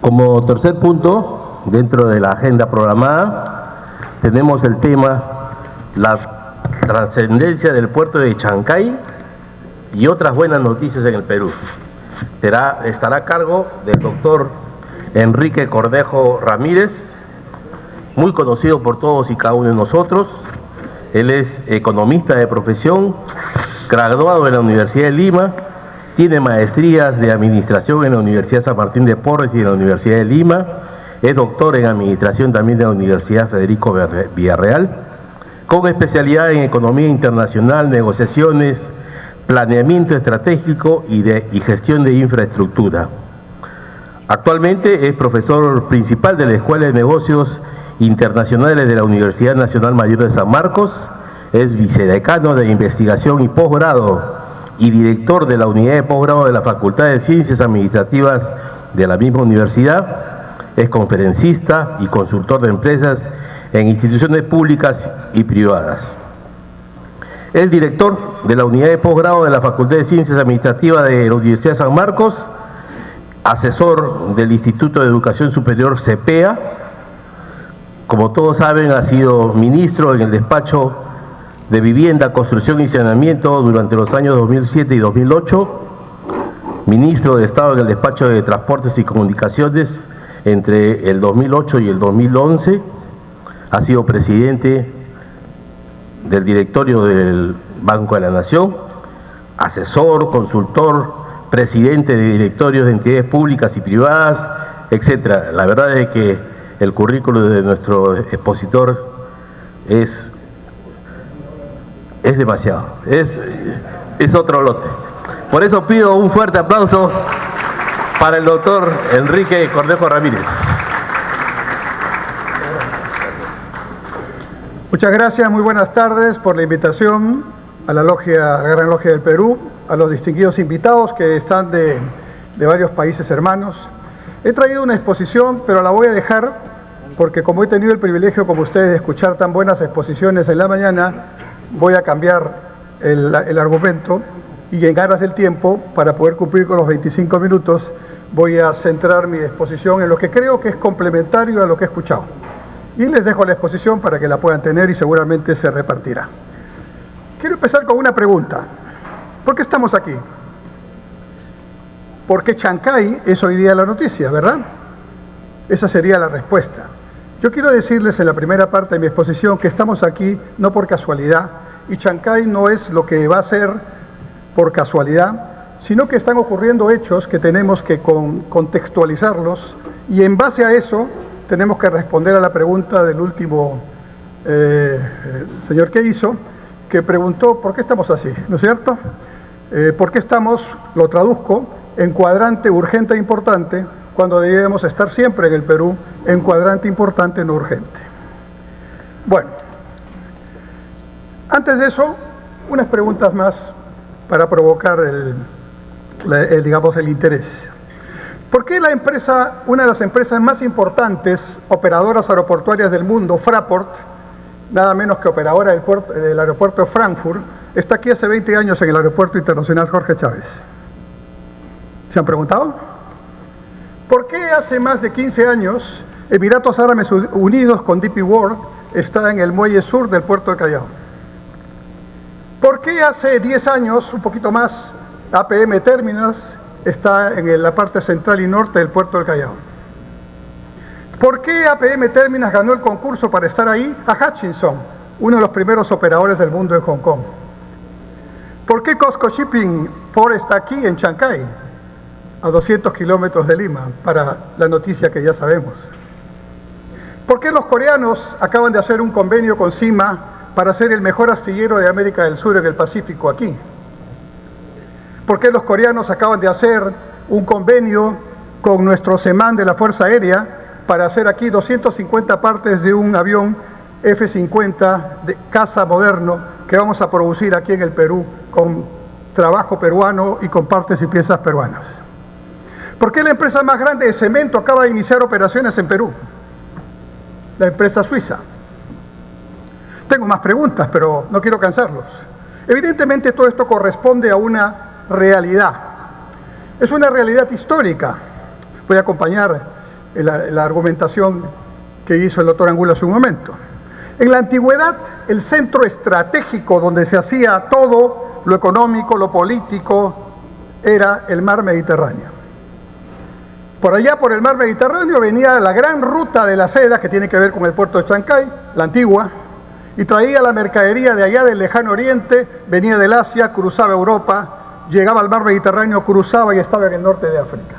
Como tercer punto, dentro de la agenda programada, tenemos el tema la trascendencia del puerto de Chancay y otras buenas noticias en el Perú. Estará a cargo del doctor Enrique Cornejo Ramírez, muy conocido por todos y cada uno de nosotros. Él es economista de profesión, graduado en la Universidad de Lima, tiene maestrías de administración en la Universidad San Martín de Porres y en la Universidad de Lima, es doctor en administración también de la Universidad Federico Villarreal, con especialidad en economía internacional, negociaciones, planeamiento estratégico y gestión de infraestructura. Actualmente es profesor principal de la Escuela de Negocios Internacionales de la Universidad Nacional Mayor de San Marcos, es vicedecano de investigación y posgrado y director de la unidad de posgrado de la Facultad de Ciencias Administrativas de la misma universidad, es conferencista y consultor de empresas en instituciones públicas y privadas. Es director de la unidad de posgrado de la Facultad de Ciencias Administrativas de la Universidad de San Marcos, asesor del Instituto de Educación Superior CEPEA. Como todos saben, ha sido ministro en el despacho de Vivienda, Construcción y Saneamiento durante los años 2007 y 2008, ministro de Estado en el despacho de Transportes y Comunicaciones entre el 2008 y el 2011, ha sido presidente del directorio del Banco de la Nación, asesor, consultor, presidente de directorios de entidades públicas y privadas, etc. La verdad es que el currículo de nuestro expositor es demasiado, es otro lote. Por eso pido un fuerte aplauso para el doctor Enrique Cornejo Ramírez. Muchas gracias, muy buenas tardes por la invitación a la Gran Logia del Perú, a los distinguidos invitados que están de varios países hermanos. He traído una exposición, pero la voy a dejar porque como he tenido el privilegio, como ustedes, de escuchar tan buenas exposiciones en la mañana, voy a cambiar el argumento y en aras del tiempo, para poder cumplir con los 25 minutos, voy a centrar mi exposición en lo que creo que es complementario a lo que he escuchado. Y les dejo la exposición para que la puedan tener y seguramente se repartirá. Quiero empezar con una pregunta. ¿Por qué estamos aquí? Porque Chancay es hoy día la noticia, ¿verdad? Esa sería la respuesta. Yo quiero decirles en la primera parte de mi exposición que estamos aquí no por casualidad, y Chancay no es lo que va a ser por casualidad, sino que están ocurriendo hechos que tenemos que contextualizarlos, y en base a eso tenemos que responder a la pregunta del último señor que hizo, que preguntó ¿por qué estamos así? ¿No es cierto? ¿Por qué estamos, lo traduzco, en cuadrante urgente e importante, cuando debemos estar siempre en el Perú en cuadrante importante, no urgente? Bueno, antes de eso, unas preguntas más para provocar el interés. ¿Por qué una de las empresas más importantes, operadoras aeroportuarias del mundo, Fraport, nada menos que operadora del aeropuerto de Frankfurt, está aquí hace 20 años en el Aeropuerto Internacional Jorge Chávez? ¿Se han preguntado? ¿Por qué hace más de 15 años Emiratos Árabes Unidos con DP World está en el muelle sur del puerto de Callao? ¿Por qué hace 10 años, un poquito más, APM Terminals está en la parte central y norte del puerto del Callao? ¿Por qué APM Terminals ganó el concurso para estar ahí a Hutchinson, uno de los primeros operadores del mundo en Hong Kong? ¿Por qué COSCO Shipping Port está aquí en Chancay, a 200 kilómetros de Lima, para la noticia que ya sabemos? ¿Por qué los coreanos acaban de hacer un convenio con CIMA para ser el mejor astillero de América del Sur en el Pacífico aquí? ¿Por qué los coreanos acaban de hacer un convenio con nuestro SEMAN de la Fuerza Aérea para hacer aquí 250 partes de un avión F-50 de caza moderno que vamos a producir aquí en el Perú con trabajo peruano y con partes y piezas peruanas? ¿Por qué la empresa más grande de cemento acaba de iniciar operaciones en Perú? La empresa suiza. Tengo más preguntas, pero no quiero cansarlos. Evidentemente todo esto corresponde a una realidad. Es una realidad histórica. Voy a acompañar la argumentación que hizo el doctor Angulo hace un momento. En la antigüedad, el centro estratégico donde se hacía todo, lo económico, lo político, era el mar Mediterráneo. Por allá, por el mar Mediterráneo, venía la gran ruta de la seda, que tiene que ver con el puerto de Chancay, la antigua, y traía la mercadería de allá del lejano oriente, venía del Asia, cruzaba Europa, llegaba al mar Mediterráneo, cruzaba y estaba en el norte de África.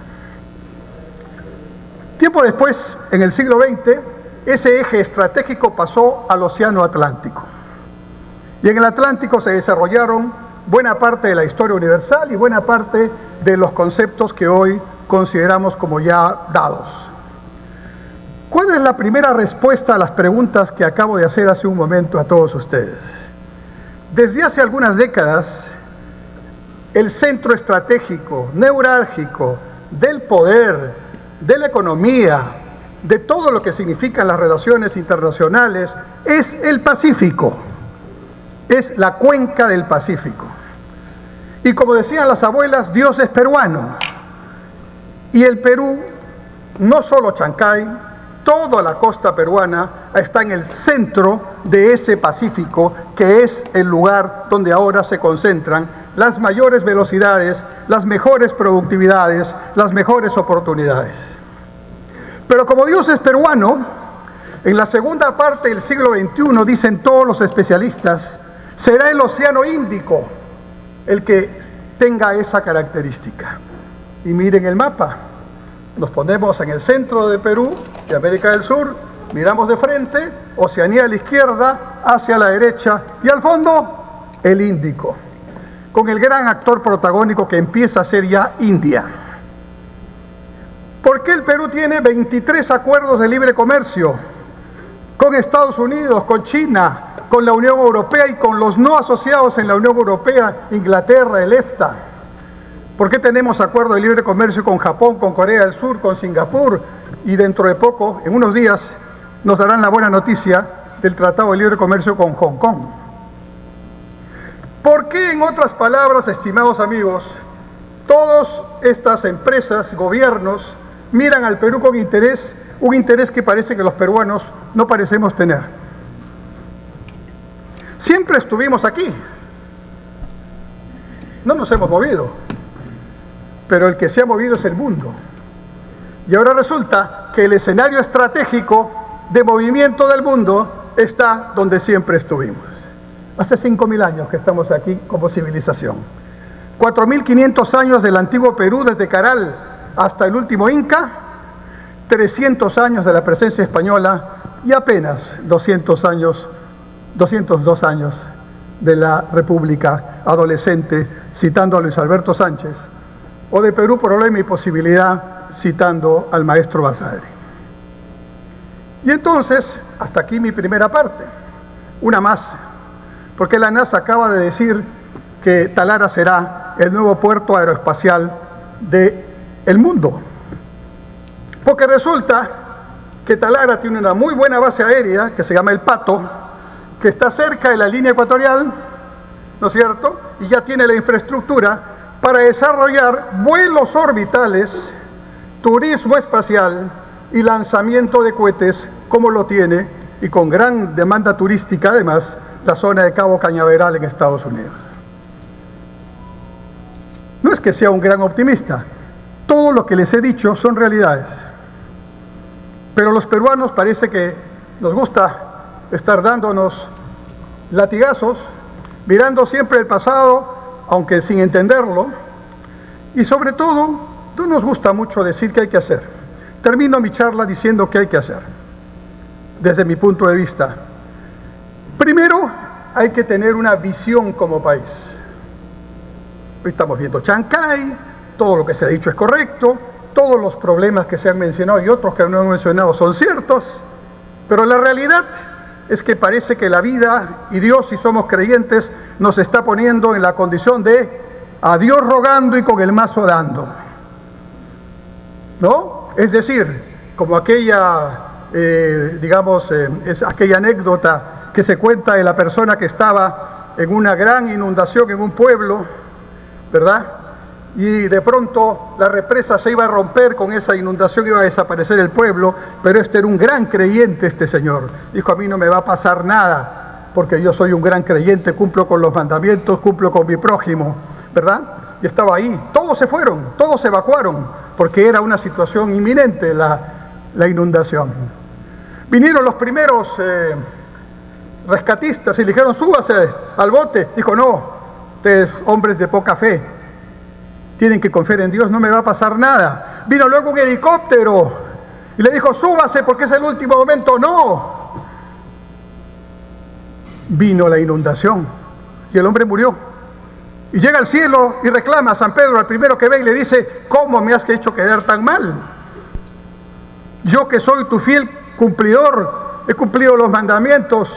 Tiempo después, en el siglo XX, ese eje estratégico pasó al Océano Atlántico. Y en el Atlántico se desarrollaron buena parte de la historia universal y buena parte de los conceptos que hoy consideramos como ya dados. ¿Cuál es la primera respuesta a las preguntas que acabo de hacer hace un momento a todos ustedes? Desde hace algunas décadas, el centro estratégico, neurálgico, del poder, de la economía, de todo lo que significan las relaciones internacionales, es el Pacífico, es la cuenca del Pacífico. Y como decían las abuelas, Dios es peruano. Y el Perú, no solo Chancay, toda la costa peruana está en el centro de ese Pacífico, que es el lugar donde ahora se concentran las mayores velocidades, las mejores productividades, las mejores oportunidades. Pero como Dios es peruano, en la segunda parte del siglo XXI, dicen todos los especialistas, será el Océano Índico el que tenga esa característica. Y miren el mapa, nos ponemos en el centro de Perú, de América del Sur, miramos de frente, Oceanía a la izquierda, Asia a la derecha, y al fondo, el Índico, con el gran actor protagónico que empieza a ser ya India. ¿Por qué el Perú tiene 23 acuerdos de libre comercio con Estados Unidos, con China, con la Unión Europea y con los no asociados en la Unión Europea, Inglaterra, el EFTA? ¿Por qué tenemos acuerdo de libre comercio con Japón, con Corea del Sur, con Singapur? Y dentro de poco, en unos días, nos darán la buena noticia del Tratado de Libre Comercio con Hong Kong. ¿Por qué, en otras palabras, estimados amigos, todas estas empresas, gobiernos, miran al Perú con interés, un interés que parece que los peruanos no parecemos tener? Siempre estuvimos aquí, no nos hemos movido, pero el que se ha movido es el mundo. Y ahora resulta que el escenario estratégico de movimiento del mundo está donde siempre estuvimos. Hace 5.000 años que estamos aquí como civilización. 4.500 años del antiguo Perú, desde Caral hasta el último Inca, 300 años de la presencia española y apenas 202 años de la República adolescente, citando a Luis Alberto Sánchez, o de Perú, problema y posibilidad, citando al maestro Basadre. Y entonces, hasta aquí mi primera parte. Una más, porque la NASA acaba de decir que Talara será el nuevo puerto aeroespacial del mundo. Porque resulta que Talara tiene una muy buena base aérea, que se llama El Pato, que está cerca de la línea ecuatorial, ¿no es cierto? Y ya tiene la infraestructura para desarrollar vuelos orbitales, turismo espacial y lanzamiento de cohetes, como lo tiene, y con gran demanda turística además, la zona de Cabo Cañaveral en Estados Unidos. No es que sea un gran optimista, todo lo que les he dicho son realidades. Pero los peruanos parece que nos gusta estar dándonos latigazos, mirando siempre el pasado, aunque sin entenderlo, y sobre todo, no nos gusta mucho decir qué hay que hacer. Termino mi charla diciendo qué hay que hacer, desde mi punto de vista. Primero, hay que tener una visión como país. Hoy estamos viendo Chancay, todo lo que se ha dicho es correcto, todos los problemas que se han mencionado y otros que no han mencionado son ciertos, pero la realidad es que parece que la vida y Dios, si somos creyentes, nos está poniendo en la condición de a Dios rogando y con el mazo dando, ¿no? Es decir, como aquella, es aquella anécdota que se cuenta de la persona que estaba en una gran inundación en un pueblo, ¿verdad? y de pronto la represa se iba a romper, con esa inundación iba a desaparecer el pueblo, pero este era un gran creyente, este señor. Dijo, a mí no me va a pasar nada, porque yo soy un gran creyente, cumplo con los mandamientos, cumplo con mi prójimo, ¿verdad? Y estaba ahí, todos se fueron, todos se evacuaron, porque era una situación inminente la inundación. Vinieron los primeros rescatistas y le dijeron, súbase al bote. Dijo, no, ustedes hombres de poca fe, tienen que confiar en Dios, no me va a pasar nada. Vino luego un helicóptero y le dijo, súbase porque es el último momento. No. Vino la inundación y el hombre murió. Y llega al cielo y reclama a San Pedro, al primero que ve, y le dice, ¿cómo me has hecho quedar tan mal? Yo que soy tu fiel cumplidor, he cumplido los mandamientos,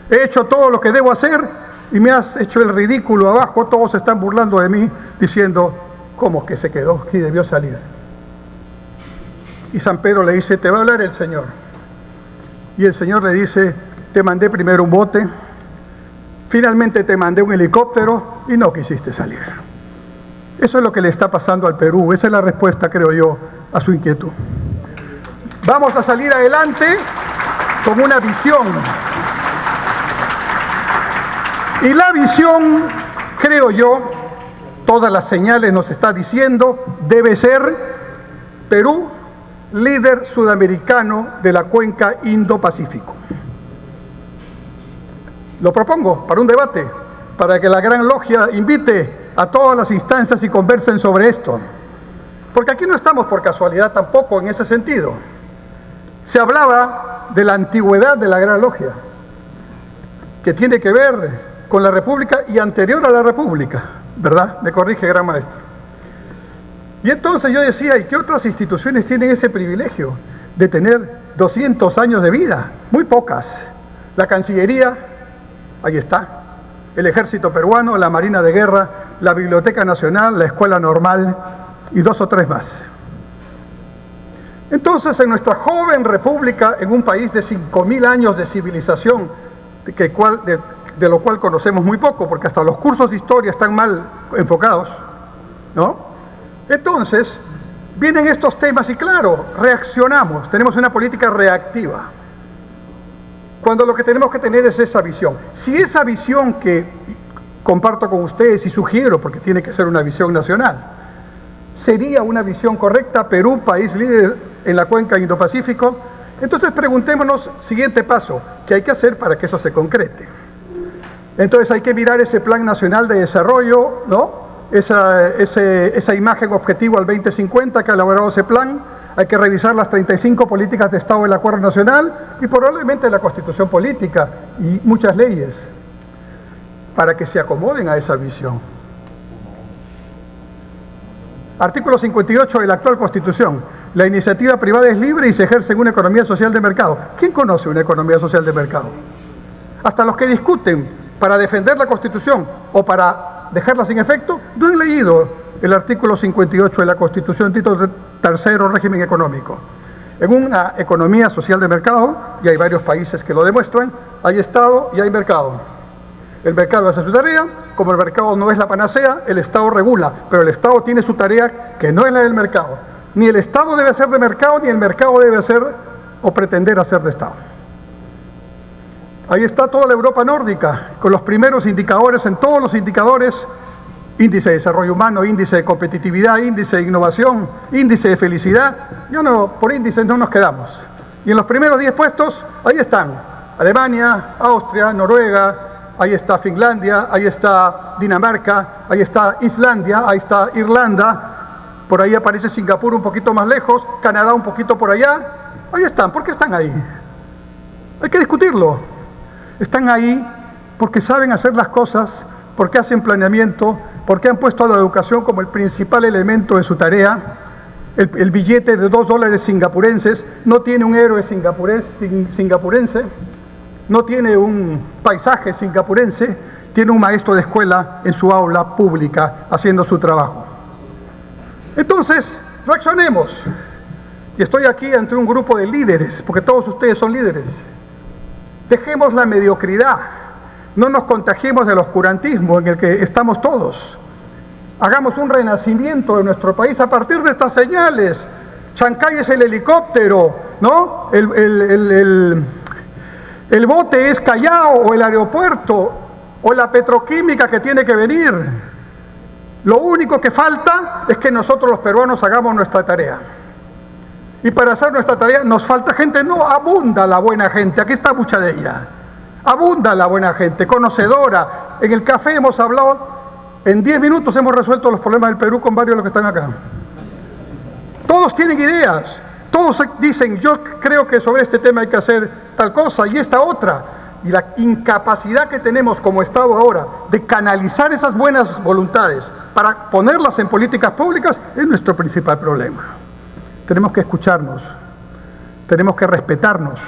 he hecho todo lo que debo hacer y me has hecho el ridículo abajo, todos se están burlando de mí, diciendo, ¿cómo que se quedó? ¿Quién debió salir? Y San Pedro le dice, te va a hablar el Señor. Y el Señor le dice, te mandé primero un bote, finalmente te mandé un helicóptero y no quisiste salir. Eso es lo que le está pasando al Perú, esa es la respuesta, creo yo, a su inquietud. Vamos a salir adelante con una visión. Y la visión, creo yo, todas las señales nos está diciendo, debe ser Perú, líder sudamericano de la cuenca Indo-Pacífico. Lo propongo para un debate, para que la Gran Logia invite a todas las instancias y conversen sobre esto. Porque aquí no estamos por casualidad tampoco en ese sentido. Se hablaba de la antigüedad de la Gran Logia, que tiene que ver con la República y anterior a la República, ¿verdad? Me corrige, gran maestro. Y entonces yo decía, ¿y qué otras instituciones tienen ese privilegio de tener 200 años de vida? Muy pocas. La Cancillería, ahí está. El Ejército Peruano, la Marina de Guerra, la Biblioteca Nacional, la Escuela Normal y 2 o 3 más. Entonces, en nuestra joven república, en un país de 5.000 años de civilización, de lo cual conocemos muy poco, porque hasta los cursos de historia están mal enfocados, ¿no? Entonces, vienen estos temas y claro, reaccionamos, tenemos una política reactiva, cuando lo que tenemos que tener es esa visión. Si esa visión que comparto con ustedes y sugiero, porque tiene que ser una visión nacional, sería una visión correcta, Perú, país líder en la cuenca Indo-Pacífico, entonces preguntémonos, siguiente paso, ¿qué hay que hacer para que eso se concrete? Entonces hay que mirar ese Plan Nacional de Desarrollo, ¿no? Esa imagen objetivo al 2050 que ha elaborado ese plan, hay que revisar las 35 políticas de Estado del Acuerdo Nacional y probablemente la Constitución Política y muchas leyes, para que se acomoden a esa visión. Artículo 58 de la actual Constitución. La iniciativa privada es libre y se ejerce en una economía social de mercado. ¿Quién conoce una economía social de mercado? Hasta los que discuten para defender la Constitución o para dejarla sin efecto, no han leído el artículo 58 de la Constitución, título tercero, régimen económico. En una economía social de mercado, y hay varios países que lo demuestran, hay Estado y hay mercado. El mercado hace su tarea, como el mercado no es la panacea, el Estado regula, pero el Estado tiene su tarea que no es la del mercado. Ni el Estado debe ser de mercado, ni el mercado debe ser o pretender hacer de Estado. Ahí está toda la Europa nórdica, con los primeros indicadores, en todos los indicadores, índice de desarrollo humano, índice de competitividad, índice de innovación, índice de felicidad. Ya no, por índices no nos quedamos. Y en los primeros 10 puestos, ahí están Alemania, Austria, Noruega, ahí está Finlandia, ahí está Dinamarca, ahí está Islandia, ahí está Irlanda, por ahí aparece Singapur un poquito más lejos, Canadá un poquito por allá. Ahí están, ¿por qué están ahí? Hay que discutirlo. Están ahí porque saben hacer las cosas, porque hacen planeamiento, porque han puesto a la educación como el principal elemento de su tarea. El billete de $2 singapurenses no tiene un héroe singapurense, no tiene un paisaje singapurense, tiene un maestro de escuela en su aula pública haciendo su trabajo. Entonces, reaccionemos. Y estoy aquí ante un grupo de líderes, porque todos ustedes son líderes. Dejemos la mediocridad, no nos contagiemos del oscurantismo en el que estamos todos. Hagamos un renacimiento de nuestro país a partir de estas señales. Chancay es el helicóptero, ¿no? El bote es Callao, o el aeropuerto, o la petroquímica que tiene que venir. Lo único que falta es que nosotros los peruanos hagamos nuestra tarea. Y para hacer nuestra tarea nos falta gente. No, abunda la buena gente, aquí está mucha de ella. Abunda la buena gente, conocedora. En el café hemos hablado, en 10 minutos hemos resuelto los problemas del Perú con varios de los que están acá. Todos tienen ideas, todos dicen, yo creo que sobre este tema hay que hacer tal cosa y esta otra. Y la incapacidad que tenemos como Estado ahora de canalizar esas buenas voluntades para ponerlas en políticas públicas es nuestro principal problema. Tenemos que escucharnos, tenemos que respetarnos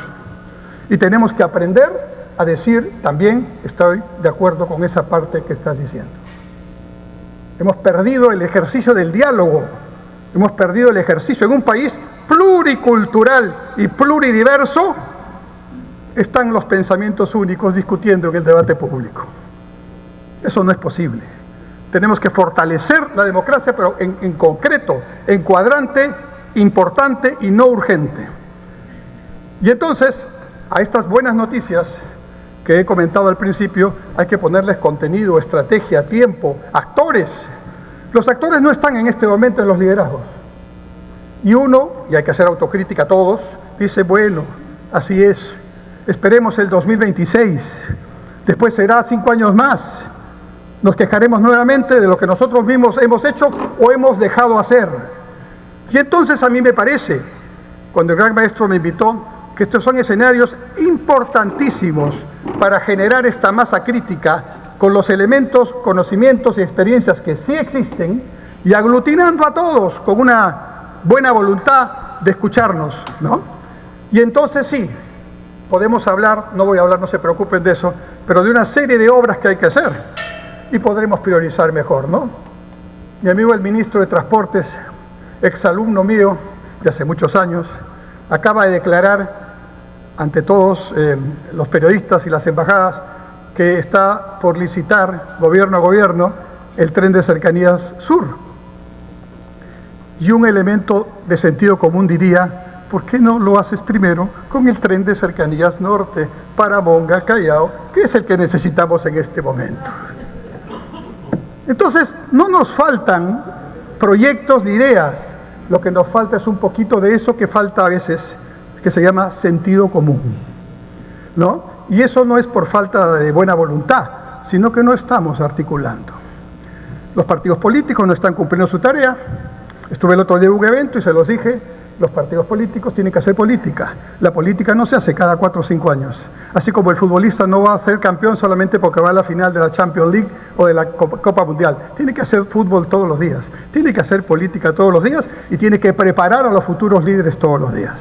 y tenemos que aprender a decir también estoy de acuerdo con esa parte que estás diciendo. Hemos perdido el ejercicio del diálogo, hemos perdido el ejercicio. En un país pluricultural y pluridiverso están los pensamientos únicos discutiendo en el debate público. Eso no es posible. Tenemos que fortalecer la democracia, pero en concreto, en cuadrante importante y no urgente. Y entonces, a estas buenas noticias que he comentado al principio, hay que ponerles contenido, estrategia, tiempo, actores. Los actores no están en este momento en los liderazgos. Y uno, y hay que hacer autocrítica a todos, dice, bueno, así es, esperemos el 2026, después será 5 años más, nos quejaremos nuevamente de lo que nosotros mismos hemos hecho o hemos dejado hacer. Y entonces a mí me parece, cuando el gran maestro me invitó, que estos son escenarios importantísimos para generar esta masa crítica con los elementos, conocimientos y experiencias que sí existen y aglutinando a todos con una buena voluntad de escucharnos, ¿no? Y entonces sí, podemos hablar, no voy a hablar, no se preocupen de eso, pero de una serie de obras que hay que hacer y podremos priorizar mejor, ¿no? Mi amigo el ministro de Transportes, exalumno mío de hace muchos años, acaba de declarar ante todos los periodistas y las embajadas que está por licitar gobierno a gobierno el tren de cercanías sur. Y un elemento de sentido común diría, ¿por qué no lo haces primero con el tren de cercanías norte para Monga, Callao, que es el que necesitamos en este momento? Entonces, no nos faltan proyectos ni ideas, lo que nos falta es un poquito de eso que falta a veces, que se llama sentido común, ¿no? Y eso no es por falta de buena voluntad, sino que no estamos articulando. Los partidos políticos no están cumpliendo su tarea. Estuve el otro día en un evento y se los dije, los partidos políticos tienen que hacer política. La política no se hace cada 4 o 5 años. Así como el futbolista no va a ser campeón solamente porque va a la final de la Champions League o de la Copa Mundial. Tiene que hacer fútbol todos los días, tiene que hacer política todos los días y tiene que preparar a los futuros líderes todos los días.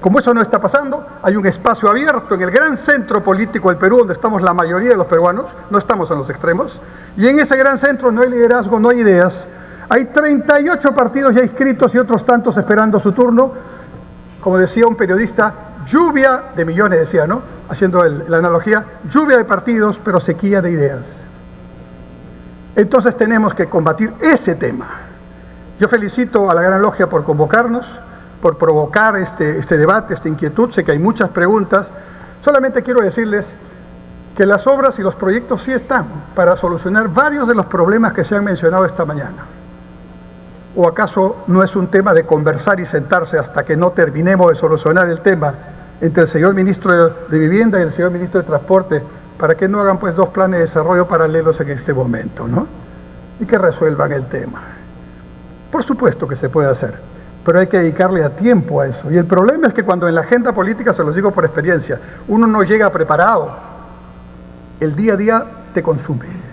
Como eso no está pasando, hay un espacio abierto en el gran centro político del Perú, donde estamos la mayoría de los peruanos, no estamos en los extremos, y en ese gran centro no hay liderazgo, no hay ideas. Hay 38 partidos ya inscritos y otros tantos esperando su turno. Como decía un periodista, lluvia de millones, decía, ¿no? Haciendo la analogía, lluvia de partidos, pero sequía de ideas. Entonces tenemos que combatir ese tema. Yo felicito a la Gran Logia por convocarnos, por provocar este debate, esta inquietud. Sé que hay muchas preguntas. Solamente quiero decirles que las obras y los proyectos sí están para solucionar varios de los problemas que se han mencionado esta mañana. ¿O acaso no es un tema de conversar y sentarse hasta que no terminemos de solucionar el tema entre el señor ministro de Vivienda y el señor ministro de Transporte, para que no hagan pues 2 planes de desarrollo paralelos en este momento, ¿no? Y que resuelvan el tema? Por supuesto que se puede hacer, pero hay que dedicarle a tiempo a eso. Y el problema es que cuando en la agenda política, se los digo por experiencia, uno no llega preparado, el día a día te consume.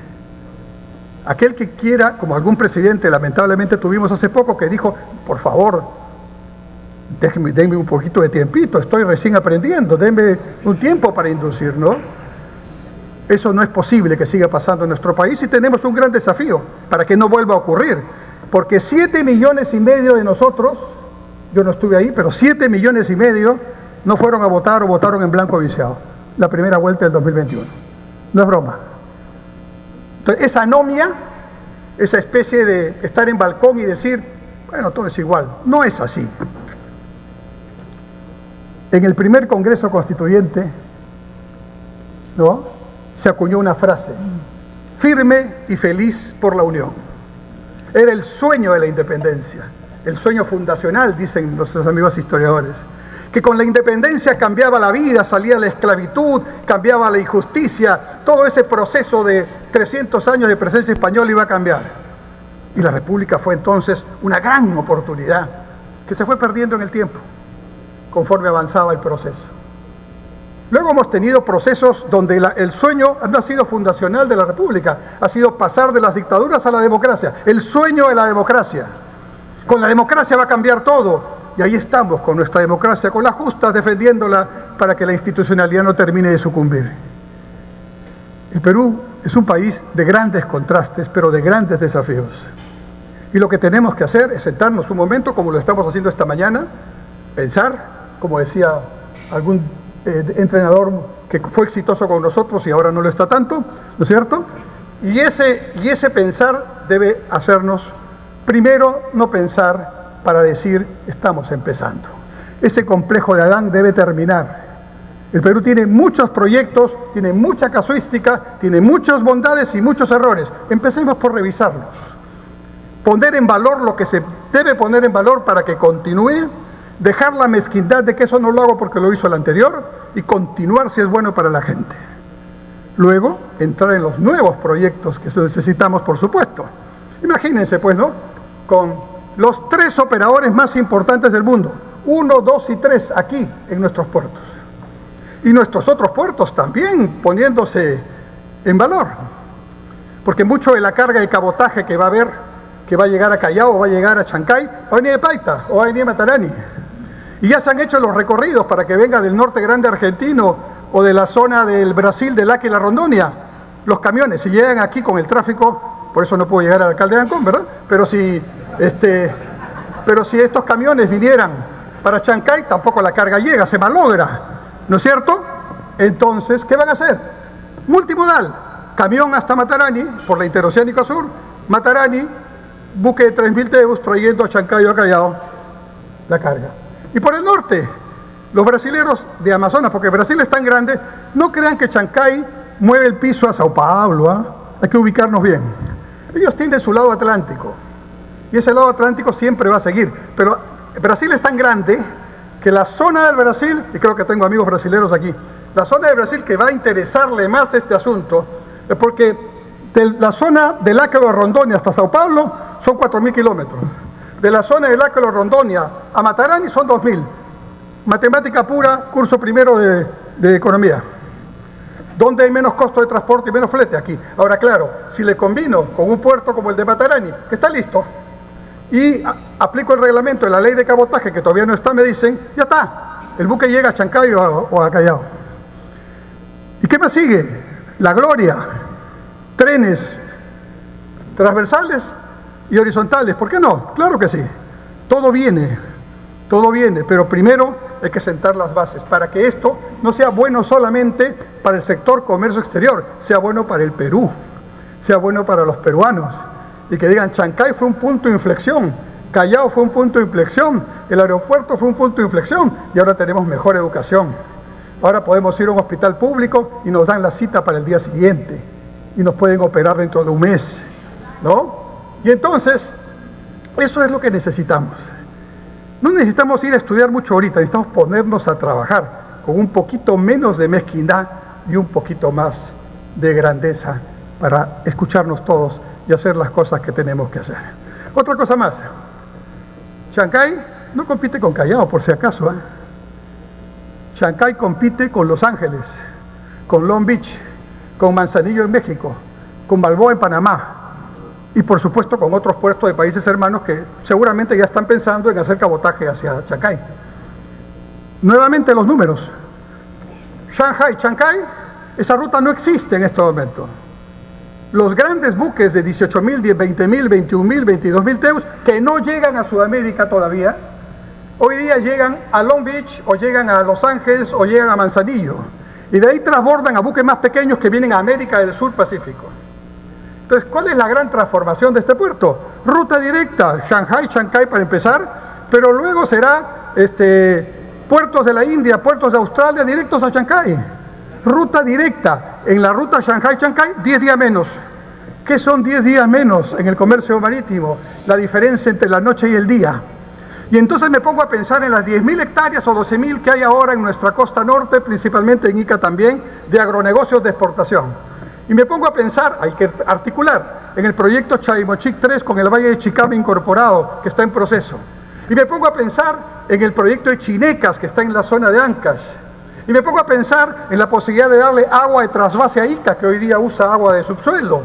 Aquel que quiera, como algún presidente lamentablemente tuvimos hace poco, que dijo, por favor, denme un poquito de tiempito, estoy recién aprendiendo, denme un tiempo para inducir, ¿no? Eso no es posible que siga pasando en nuestro país y tenemos un gran desafío para que no vuelva a ocurrir, porque 7,5 millones de nosotros, yo no estuve ahí, pero 7,5 millones no fueron a votar o votaron en blanco viciado la primera vuelta del 2021. No es broma. Entonces, esa anomia esa especie de estar en balcón y decir, bueno, todo es igual. No es así. En el primer Congreso Constituyente, ¿no?, se acuñó una frase: firme y feliz por la unión. Era el sueño de la independencia, el sueño fundacional, dicen nuestros amigos historiadores, que con la independencia cambiaba la vida, salía la esclavitud, cambiaba la injusticia, todo ese proceso de 300 años de presencia española iba a cambiar. Y la República fue entonces una gran oportunidad que se fue perdiendo en el tiempo, conforme avanzaba el proceso. Luego hemos tenido procesos donde el sueño no ha sido fundacional de la República, ha sido pasar de las dictaduras a la democracia, el sueño de la democracia. Con la democracia va a cambiar todo, y ahí estamos con nuestra democracia, con las justas, defendiéndola para que la institucionalidad no termine de sucumbir. El Perú es un país de grandes contrastes, pero de grandes desafíos. Y lo que tenemos que hacer es sentarnos un momento, como lo estamos haciendo esta mañana, pensar, como decía algún entrenador que fue exitoso con nosotros y ahora no lo está tanto, ¿no es cierto? Y ese pensar debe hacernos, primero, no pensar para decir estamos empezando. Ese complejo de Adán debe terminar. El Perú tiene muchos proyectos, tiene mucha casuística, tiene muchas bondades y muchos errores. Empecemos por revisarlos. Poner en valor lo que se debe poner en valor para que continúe, dejar la mezquindad de que eso no lo hago porque lo hizo el anterior y continuar si es bueno para la gente. Luego, entrar en los nuevos proyectos que necesitamos, por supuesto. Imagínense, pues, ¿no?, con los 3 operadores más importantes del mundo, 1, 2 y 3 aquí en nuestros puertos. Y nuestros otros puertos también poniéndose en valor. Porque mucho de la carga de cabotaje que va a haber, que va a llegar a Callao o va a llegar a Chancay, va a venir de Paita o va a venir de Matarani. Y ya se han hecho los recorridos para que venga del norte grande argentino o de la zona del Brasil, del Acre y la Rondonia. Los camiones, si llegan aquí con el tráfico, por eso no puedo llegar al alcalde de Ancón, ¿verdad? Pero si estos camiones vinieran para Chancay, tampoco la carga llega, se malogra, ¿no es cierto? Entonces, ¿qué van a hacer? Multimodal, camión hasta Matarani, por la Interoceánica Sur, Matarani, buque de 3.000 TEUs trayendo a Chancay o a Callao la carga. Y por el norte, los brasileros de Amazonas, porque Brasil es tan grande, no crean que Chancay mueve el piso a Sao Paulo, ¿eh? Hay que ubicarnos bien. Ellos tienen su lado atlántico, y ese lado atlántico siempre va a seguir, pero Brasil es tan grande que la zona del Brasil, y creo que tengo amigos brasileros aquí, la zona del Brasil que va a interesarle más este asunto, es porque de la zona del Acre de Rondonia hasta Sao Paulo son 4.000 kilómetros. De la zona del Acre de Rondonia a Matarani son 2.000. Matemática pura, curso primero de economía. ¿Dónde hay menos costo de transporte y menos flete? Aquí. Ahora, claro, si le combino con un puerto como el de Matarani, que está listo, y aplico el reglamento de la ley de cabotaje, que todavía no está, me dicen, ya está, el buque llega a Chancay o a Callao. ¿Y qué más sigue? La gloria, trenes transversales y horizontales, ¿por qué no? Claro que sí, todo viene, pero primero hay que sentar las bases para que esto no sea bueno solamente para el sector comercio exterior, sea bueno para el Perú, sea bueno para los peruanos, y que digan, Chancay fue un punto de inflexión, Callao fue un punto de inflexión, el aeropuerto fue un punto de inflexión, y ahora tenemos mejor educación. Ahora podemos ir a un hospital público y nos dan la cita para el día siguiente, y nos pueden operar dentro de un mes, ¿no? Y entonces, eso es lo que necesitamos. No necesitamos ir a estudiar mucho ahorita, necesitamos ponernos a trabajar con un poquito menos de mezquindad y un poquito más de grandeza para escucharnos todos y hacer las cosas que tenemos que hacer. Otra cosa más, Chancay no compite con Callao, por si acaso, ¿eh? Chancay compite con Los Ángeles, con Long Beach, con Manzanillo en México, con Balboa en Panamá, y por supuesto con otros puertos de países hermanos que seguramente ya están pensando en hacer cabotaje hacia Chancay. Nuevamente los números. Shanghai, Chancay, esa ruta no existe en este momento. Los grandes buques de 18.000, 20.000, 21.000, 22.000 TEUs que no llegan a Sudamérica todavía, hoy día llegan a Long Beach o llegan a Los Ángeles o llegan a Manzanillo. Y de ahí transbordan a buques más pequeños que vienen a América del Sur Pacífico. Entonces, ¿cuál es la gran transformación de este puerto? Ruta directa, Shanghái, Chancay para empezar, pero luego será puertos de la India, puertos de Australia, directos a Chancay. Ruta directa. En la ruta Shanghái-Chancay, 10 días menos. ¿Qué son 10 días menos en el comercio marítimo? La diferencia entre la noche y el día. Y entonces me pongo a pensar en las 10.000 hectáreas o 12.000 que hay ahora en nuestra costa norte, principalmente en Ica también, de agronegocios de exportación. Y me pongo a pensar, hay que articular, en el proyecto Chavimochic 3 con el Valle de Chicama incorporado, que está en proceso. Y me pongo a pensar en el proyecto de Chinecas, que está en la zona de Ancas. Y me pongo a pensar en la posibilidad de darle agua de trasvase a Ica, que hoy día usa agua de subsuelo,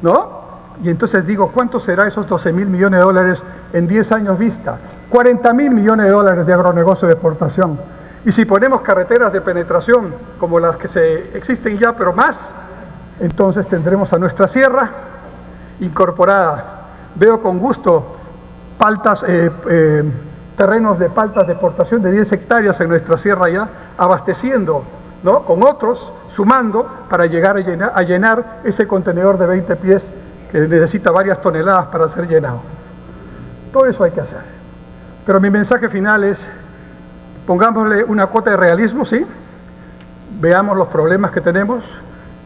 ¿no? Y entonces digo, ¿cuánto será esos 12.000 millones de dólares en 10 años vista? 40.000 millones de dólares de agronegocio de exportación. Y si ponemos carreteras de penetración, como las que existen ya, pero más, entonces tendremos a nuestra sierra incorporada. Veo con gusto terrenos de paltas de exportación de 10 hectáreas en nuestra sierra ya, abasteciendo, ¿no?, con otros, sumando, para llegar a llenar ese contenedor de 20 pies que necesita varias toneladas para ser llenado. Todo eso hay que hacer. Pero mi mensaje final es, pongámosle una cuota de realismo, ¿sí? Veamos los problemas que tenemos,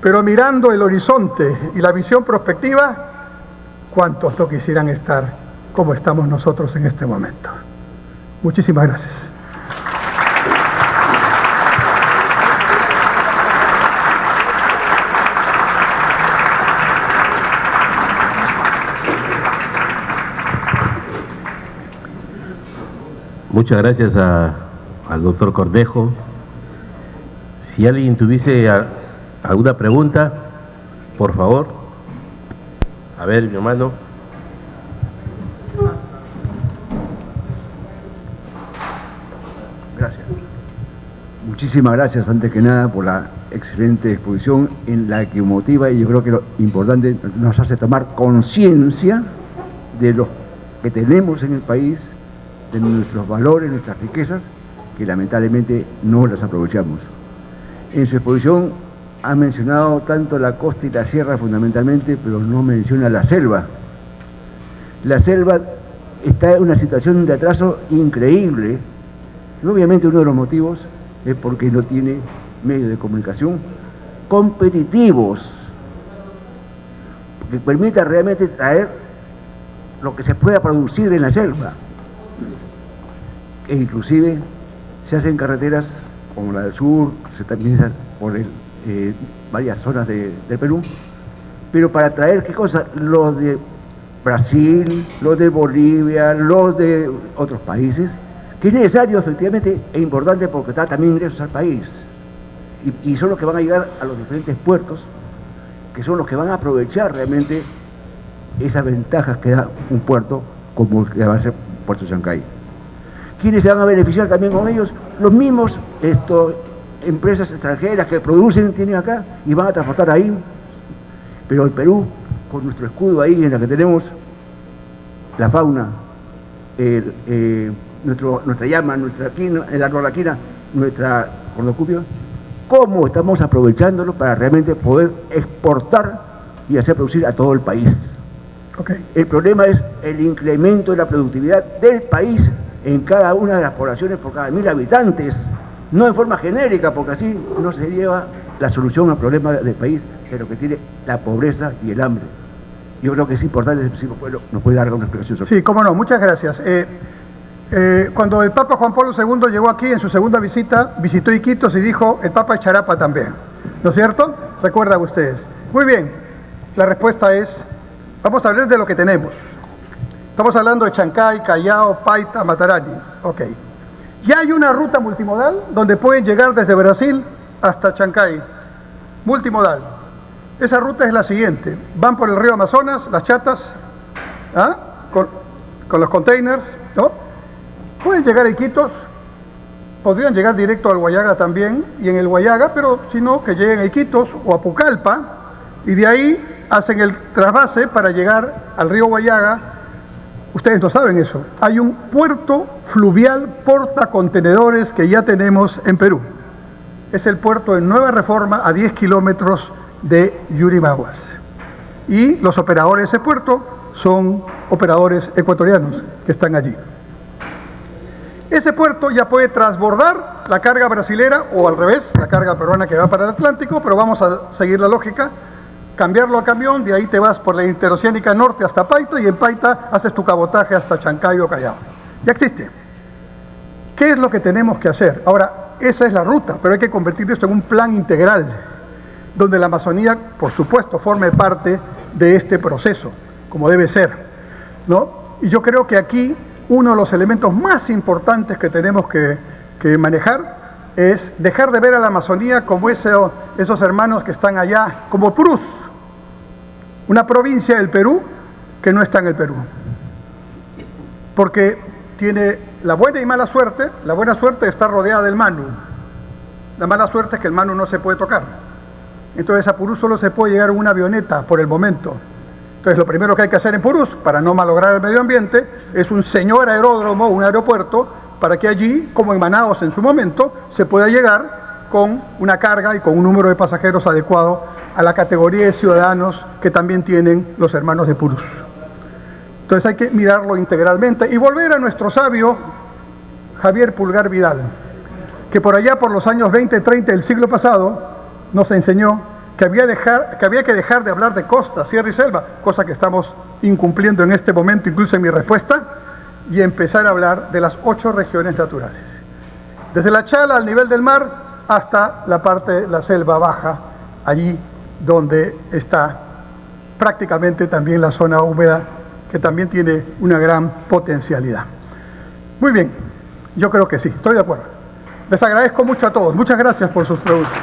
pero mirando el horizonte y la visión prospectiva, ¿cuántos no quisieran estar como estamos nosotros en este momento? Muchísimas gracias. Muchas gracias al doctor Cornejo. Si alguien tuviese alguna pregunta, por favor. A ver, mi hermano. Gracias. Muchísimas gracias, antes que nada, por la excelente exposición en la que motiva, y yo creo que lo importante nos hace tomar conciencia de lo que tenemos en el país, de nuestros valores, nuestras riquezas, que lamentablemente no las aprovechamos. En su exposición ha mencionado tanto la costa y la sierra fundamentalmente, pero no menciona la selva. La selva está en una situación de atraso increíble, y obviamente uno de los motivos es porque no tiene medios de comunicación competitivos que permitan realmente traer lo que se pueda producir en la selva. E inclusive se hacen carreteras como la del sur, se también por varias zonas del Perú, pero para traer, ¿qué cosa? Los de Brasil, los de Bolivia, los de otros países, que es necesario efectivamente e importante porque da también ingresos al país, y son los que van a llegar a los diferentes puertos, que son los que van a aprovechar realmente esas ventajas que da un puerto como el que va a ser Puerto Chancay. ¿Quiénes se van a beneficiar también con ellos? Los mismos empresas extranjeras que producen, tienen acá y van a transportar ahí. Pero el Perú, con nuestro escudo ahí en la que tenemos la fauna, nuestra llama, nuestra quina, el árbol de la quina, nuestra cornucopia, ¿cómo estamos aprovechándolo para realmente poder exportar y hacer producir a todo el país? Okay. El problema es el incremento de la productividad del país en cada una de las poblaciones por cada 1.000 habitantes, no en forma genérica, porque así no se lleva la solución al problema del país, pero que tiene la pobreza y el hambre. Yo creo que es importante, si nos puede dar una explicación sobre eso. Sí, cómo no, muchas gracias. Cuando el Papa Juan Pablo II llegó aquí en su segunda visita, visitó Iquitos y dijo, el Papa Charapa también, ¿no es cierto? Recuerdan ustedes. Muy bien, la respuesta es, vamos a hablar de lo que tenemos. Estamos hablando de Chancay, Callao, Paita, Matarani. Ok. Ya hay una ruta multimodal donde pueden llegar desde Brasil hasta Chancay. Multimodal. Esa ruta es la siguiente. Van por el río Amazonas, las chatas, con los containers, ¿no? Pueden llegar a Iquitos, podrían llegar directo al Huallaga también, y en el Huallaga, pero si no, que lleguen a Iquitos o a Pucallpa, y de ahí hacen el trasvase para llegar al río Huallaga. Ustedes no saben eso. Hay un puerto fluvial portacontenedores que ya tenemos en Perú. Es el puerto de Nueva Reforma, a 10 kilómetros de Yurimaguas. y los operadores de ese puerto son operadores ecuatorianos que están allí. Ese puerto ya puede transbordar la carga brasilera o al revés, la carga peruana que va para el Atlántico, pero vamos a seguir la lógica, cambiarlo a camión, de ahí te vas por la interoceánica norte hasta Paita y en Paita haces tu cabotaje hasta Chancay o Callao. Ya existe. ¿Qué es lo que tenemos que hacer? Ahora, esa es la ruta, pero hay que convertir esto en un plan integral, donde la Amazonía, por supuesto, forme parte de este proceso, como debe ser, ¿no? Y yo creo que aquí uno de los elementos más importantes que tenemos que manejar es dejar de ver a la Amazonía como esos hermanos que están allá, como Purús, una provincia del Perú que no está en el Perú, porque tiene la buena y mala suerte. La buena suerte está rodeada del Manu, la mala suerte es que el Manu no se puede tocar, entonces a Purús solo se puede llegar en una avioneta por el momento. Entonces lo primero que hay que hacer en Purús, para no malograr el medio ambiente, es un señor aeródromo, un aeropuerto, para que allí, como en Manaos en su momento, se pueda llegar con una carga y con un número de pasajeros adecuado a la categoría de ciudadanos que también tienen los hermanos de Purús. Entonces hay que mirarlo integralmente y volver a nuestro sabio Javier Pulgar Vidal, que por allá por los años 20, 30 del siglo pasado nos enseñó que había que dejar de hablar de costa, sierra y selva, cosa que estamos incumpliendo en este momento, incluso en mi respuesta, y empezar a hablar de las 8 regiones naturales. Desde la Chala al nivel del mar hasta la parte, la selva baja, allí donde está prácticamente también la zona húmeda, que también tiene una gran potencialidad. Muy bien, yo creo que sí, estoy de acuerdo. Les agradezco mucho a todos. Muchas gracias por sus preguntas.